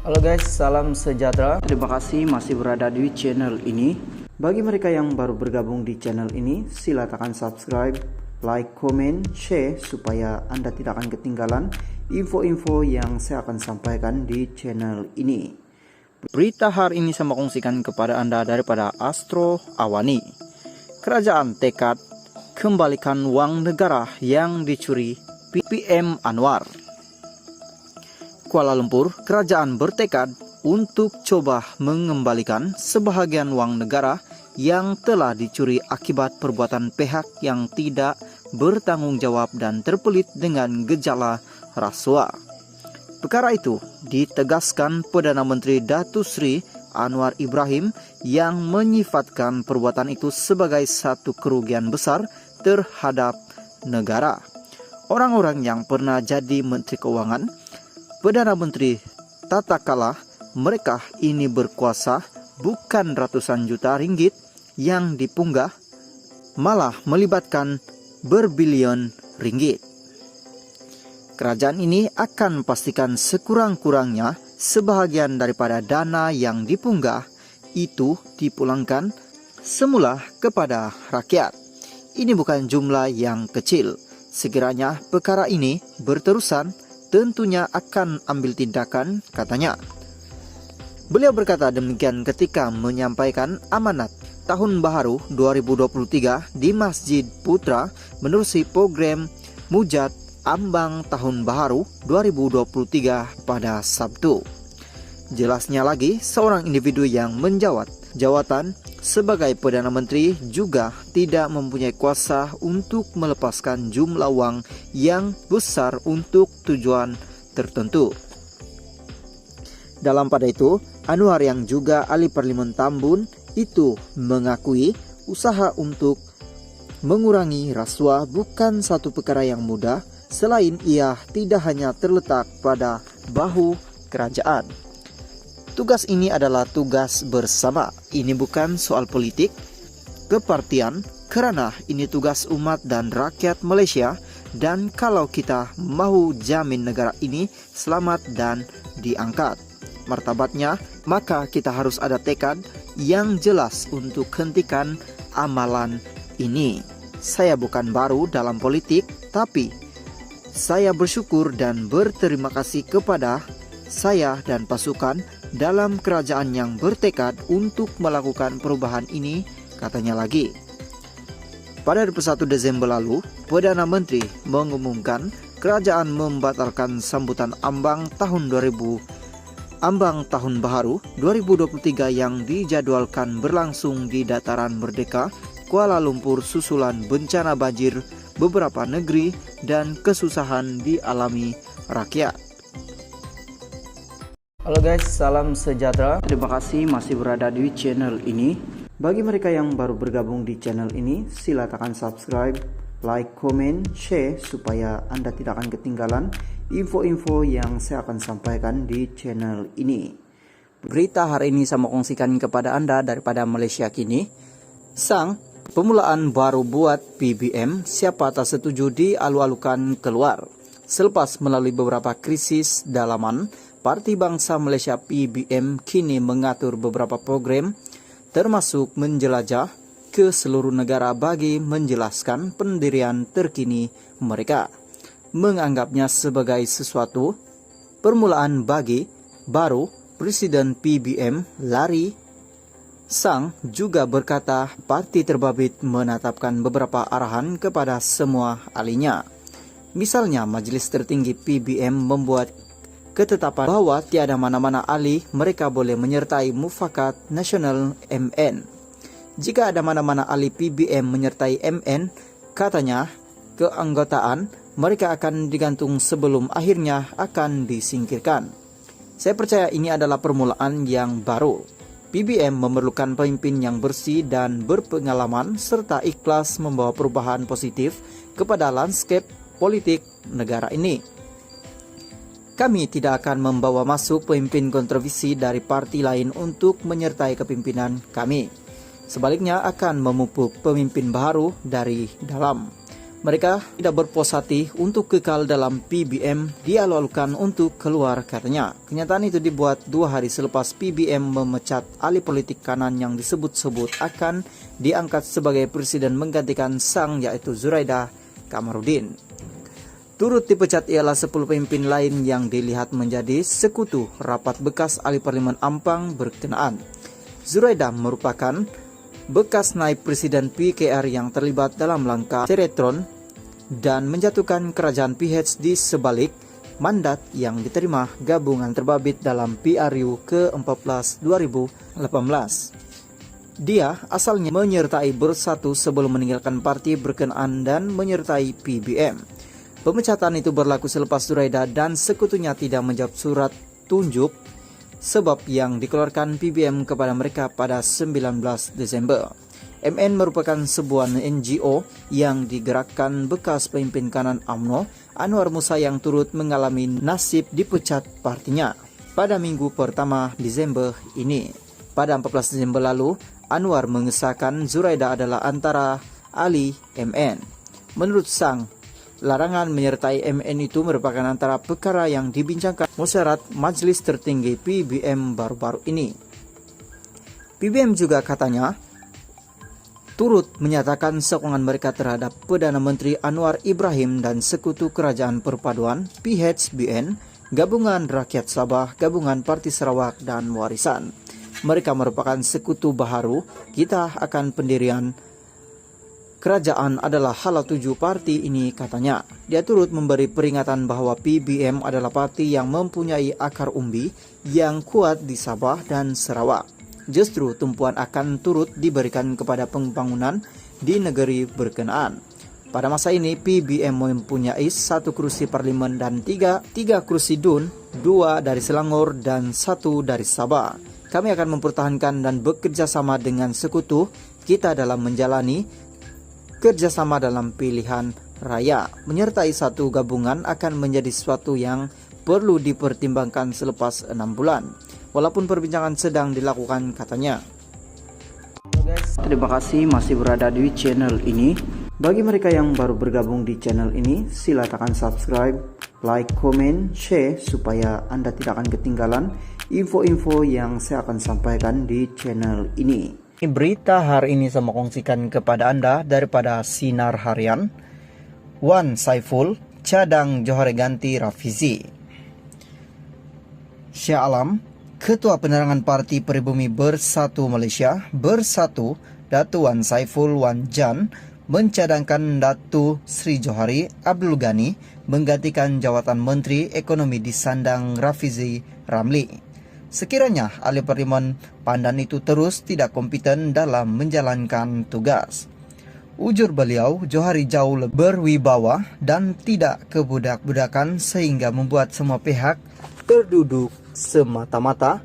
Halo guys, salam sejahtera. Terima kasih masih berada di channel ini. Bagi mereka yang baru bergabung di channel ini, silakan subscribe, like, comment, share supaya Anda tidak akan ketinggalan info-info yang saya akan sampaikan di channel ini. Berita hari ini saya kongsikan kepada Anda daripada Astro Awani. Kerajaan tekad kembalikan uang negara yang dicuri PM Anwar. Kuala Lumpur, kerajaan bertekad untuk coba mengembalikan sebahagian wang negara yang telah dicuri akibat perbuatan pihak yang tidak bertanggung jawab dan terpelit dengan gejala rasuah. Perkara itu ditegaskan Perdana Menteri Datuk Seri Anwar Ibrahim yang menyifatkan perbuatan itu sebagai satu kerugian besar terhadap negara. Orang-orang yang pernah jadi Menteri Keuangan, Perdana Menteri tatkala mereka ini berkuasa bukan ratusan juta ringgit yang dipunggah, malah melibatkan berbilion ringgit. Kerajaan ini akan pastikan sekurang-kurangnya sebahagian daripada dana yang dipunggah itu dipulangkan semula kepada rakyat. Ini bukan jumlah yang kecil. Sekiranya perkara ini berterusan, tentunya akan ambil tindakan, katanya. Beliau berkata demikian ketika menyampaikan amanat Tahun Baharu 2023 di Masjid Putra menerusi program Mujad Ambang Tahun Baharu 2023 pada Sabtu. Jelasnya lagi, seorang individu yang menjawat jawatan sebagai Perdana Menteri juga tidak mempunyai kuasa untuk melepaskan jumlah wang yang besar untuk tujuan tertentu. Dalam pada itu, Anwar yang juga ahli Parlimen Tambun itu mengakui usaha untuk mengurangi rasuah bukan satu perkara yang mudah, selain ia tidak hanya terletak pada bahu kerajaan. Tugas ini adalah tugas bersama. Ini bukan soal politik, kepartian, kerana ini tugas umat dan rakyat Malaysia. Dan kalau kita mahu jamin negara ini selamat dan diangkat martabatnya, maka kita harus ada tekad yang jelas untuk hentikan amalan ini. Saya bukan baru dalam politik, tapi saya bersyukur dan berterima kasih kepada saya dan pasukan dalam kerajaan yang bertekad untuk melakukan perubahan ini, katanya lagi. Pada 21 Desember lalu, Perdana Menteri mengumumkan kerajaan membatalkan sambutan Ambang Tahun Baharu 2023 yang dijadwalkan berlangsung di Dataran Merdeka, Kuala Lumpur susulan bencana banjir beberapa negeri dan kesusahan dialami rakyat. Halo guys, salam sejahtera. Terima kasih masih berada di channel ini. Bagi mereka yang baru bergabung di channel ini, silakan subscribe, like, comment, share supaya Anda tidak akan ketinggalan info-info yang saya akan sampaikan di channel ini. Berita hari ini saya mau kongsikan kepada Anda daripada Malaysia Kini. Sang pemulaan baru buat PBM, siapa tak setuju dialu-alukan keluar. Selepas melalui beberapa krisis dalaman, Parti Bangsa Malaysia PBM kini mengatur beberapa program termasuk menjelajah ke seluruh negara bagi menjelaskan pendirian terkini mereka. Menganggapnya sebagai sesuatu permulaan bagi baru Presiden PBM Larry Sang juga berkata parti terbabit menetapkan beberapa arahan kepada semua ahlinya. Misalnya Majlis Tertinggi PBM membuat ketetapan bahwa tiada mana-mana ahli mereka boleh menyertai Mufakat Nasional MN. Jika ada mana-mana ahli PBM menyertai MN, katanya keanggotaan mereka akan digantung sebelum akhirnya akan disingkirkan. Saya percaya ini adalah permulaan yang baru. PBM memerlukan pemimpin yang bersih dan berpengalaman serta ikhlas membawa perubahan positif kepada landscape politik negara ini. Kami tidak akan membawa masuk pemimpin kontroversi dari parti lain untuk menyertai kepimpinan kami. Sebaliknya akan memupuk pemimpin baru dari dalam. Mereka tidak berpuas hati untuk kekal dalam PBM, dialu-alukan untuk keluar, katanya. Kenyataan itu dibuat 2 hari selepas PBM memecat ahli politik kanan yang disebut-sebut akan diangkat sebagai presiden menggantikan Sang, yaitu Zuraida Kamarudin. Turut dipecat ialah 10 pemimpin lain yang dilihat menjadi sekutu rapat bekas ahli parlemen Ampang berkenaan. Zuraida merupakan bekas naib presiden PKR yang terlibat dalam langkah Seretron dan menjatuhkan kerajaan PH di sebalik mandat yang diterima gabungan terbabit dalam PRU ke-14 2018. Dia asalnya menyertai Bersatu sebelum meninggalkan parti berkenaan dan menyertai PBM. Pemecatan itu berlaku selepas Zuraida dan sekutunya tidak menjawab surat tunjuk sebab yang dikeluarkan PBM kepada mereka pada 19 Desember. MN merupakan sebuah NGO yang digerakkan bekas pemimpin kanan UMNO, Anwar Musa, yang turut mengalami nasib dipecat partinya pada minggu pertama Desember ini. Pada 14 Desember lalu, Anwar mengesahkan Zuraida adalah antara ahli MN. Menurut Sang, larangan menyertai MN itu merupakan antara perkara yang dibincangkan musyawarah Majelis Tertinggi PBM baru-baru ini. PBM juga katanya turut menyatakan sokongan mereka terhadap Perdana Menteri Anwar Ibrahim dan Sekutu Kerajaan Perpaduan PHBN, Gabungan Rakyat Sabah, Gabungan Parti Sarawak, dan Warisan. Mereka merupakan sekutu baharu. Kita akan pendirian kerajaan adalah halal tuju parti ini, katanya. Dia turut memberi peringatan bahwa PBM adalah parti yang mempunyai akar umbi yang kuat di Sabah dan Sarawak. Justru tumpuan akan turut diberikan kepada pembangunan di negeri berkenaan. Pada masa ini, PBM mempunyai 1 kursi parlimen dan 3 kursi DUN, 2 dari Selangor dan 1 dari Sabah. Kami akan mempertahankan dan bekerja sama dengan sekutu kita dalam menjalani kerjasama dalam pilihan raya. Menyertai satu gabungan akan menjadi sesuatu yang perlu dipertimbangkan selepas 6 bulan. Walaupun perbincangan sedang dilakukan, katanya. Terima kasih masih berada di channel ini. Bagi mereka yang baru bergabung di channel ini, silakan subscribe, like, komen, share supaya Anda tidak akan ketinggalan info-info yang saya akan sampaikan di channel ini. Berita hari ini saya mau kongsikan kepada Anda daripada Sinar Harian. Wan Saiful cadang Johor ganti Rafizi. Syah Alam, Ketua Penerangan Parti Peribumi Bersatu Malaysia, Bersatu, Datu Wan Saiful Wan Jan, mencadangkan Datu Sri Johari Abdul Ghani menggantikan jawatan Menteri Ekonomi di sandang Rafizi Ramli. Sekiranya ahli parlimen pandan itu terus tidak kompeten dalam menjalankan tugas. Ujur beliau, Johari jauh lebih berwibawa dan tidak kebudak-budakan sehingga membuat semua pihak terduduk semata-mata